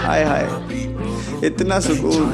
हाय हाय इतना सुकून।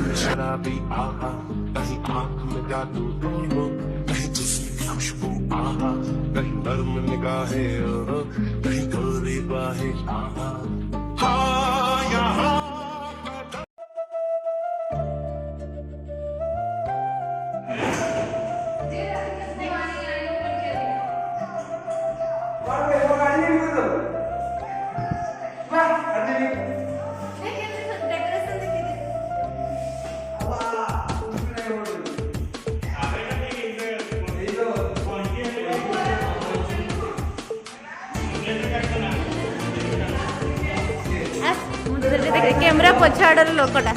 कैमरा पछाड़ लोकटा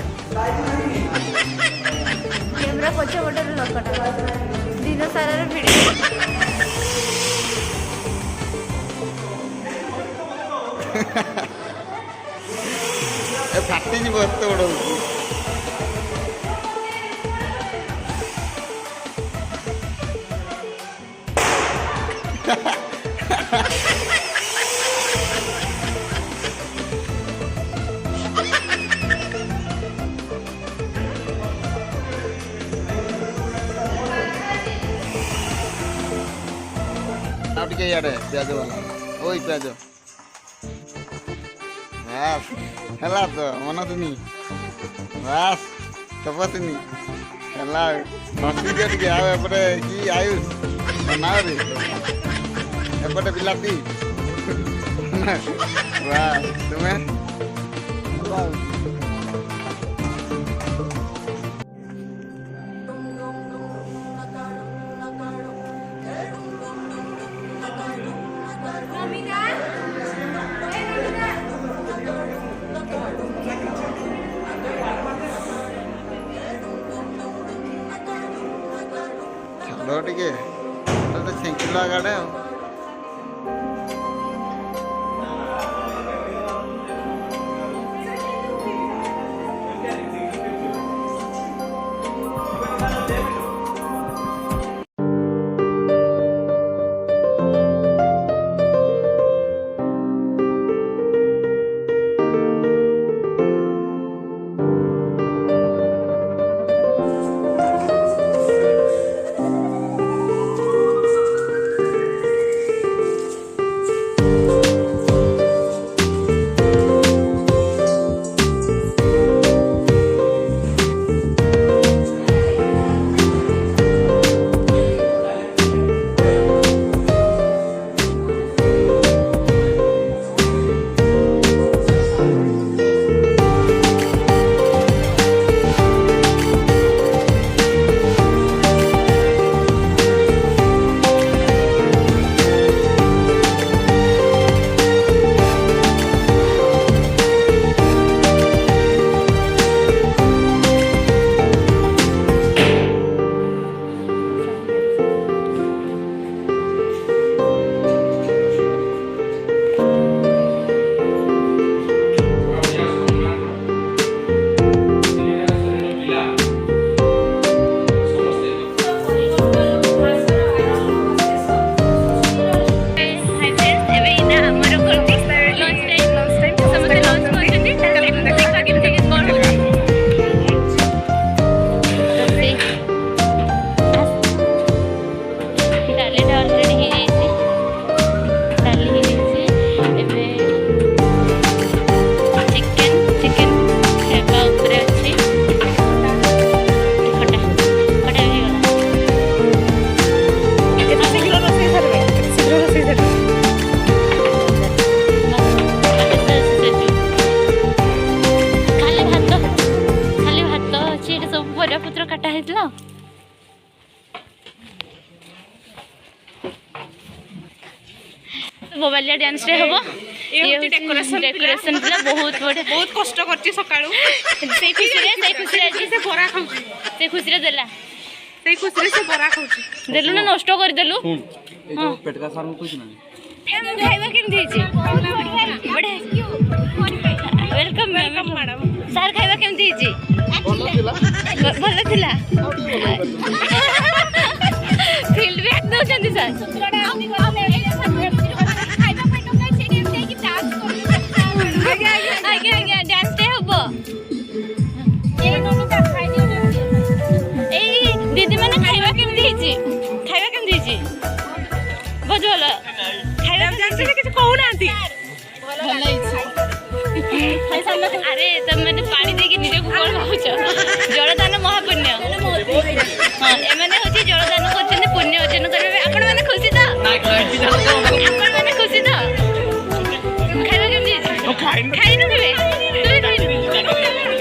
कैमरा पछपटर लोकटा दिन सारा भिडियो फाटी जी बहुत बड़ के यार प्याज वाला ओई प्याज बस हला तो मन तुनी बस तपतनी हला हसी के आवे एपटे की आयुष ना रे एपटे बिलाती वाह तुम्हें टे तो छेकिला गाड़े मोबाइल डांस रे हबो ये डेकोरेशन पूरा बहुत बड़े बहुत कष्ट करती सकाळू से खुशी रे से बरा खाउची से खुशी रे देला से खुशी रे से बरा खाउची देलु ना नष्ट कर देलु ए जो पेटका सार में कुछ नहीं खाइबा केम दीची बड़े वेलकम मैडम सर खाइबा केम दीची भलो थिला फील्ड बैक दो चंदी सर ଆସିଲେ କିଛି କହୁନାହାନ୍ତି। ଆରେ ତମେ ପାଣି ଦେଇକି ନିଜକୁ କଣ ଭାବୁଛ? ଜଳଦାନ ମହାପୁଣ୍ୟ। ହଁ ଏମାନେ ହଉଛି ଜଳଦାନ କରୁଛନ୍ତି ପୁଣ୍ୟ ଅର୍ଜନ କରିବା ପାଇଁ। ଆପଣ ମାନେ ଖୁସି ତ? ଆପଣ ମାନେ ଖୁସି ତ? ଖାଇବା କେମିତି ହେଇଛି? ଖାଇନୁ କେବେ?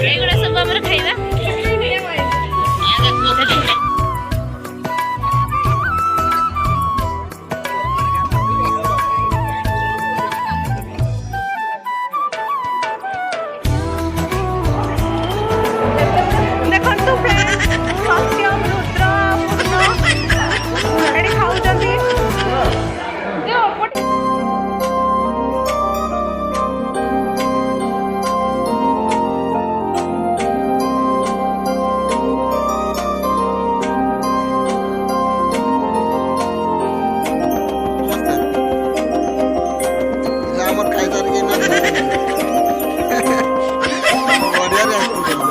ଏଇଗୁଡ଼ା ସବୁ ଆମର ଖାଇବା। ଦେଖନ୍ତୁ ସତ୍ୟମ ରୁଦ୍ର ଏଠି ଖାଉଛନ୍ତି। ଆମର ଖାଇସାରିକି ନା ବଢ଼ିଆରେ ଆସିଛନ୍ତି।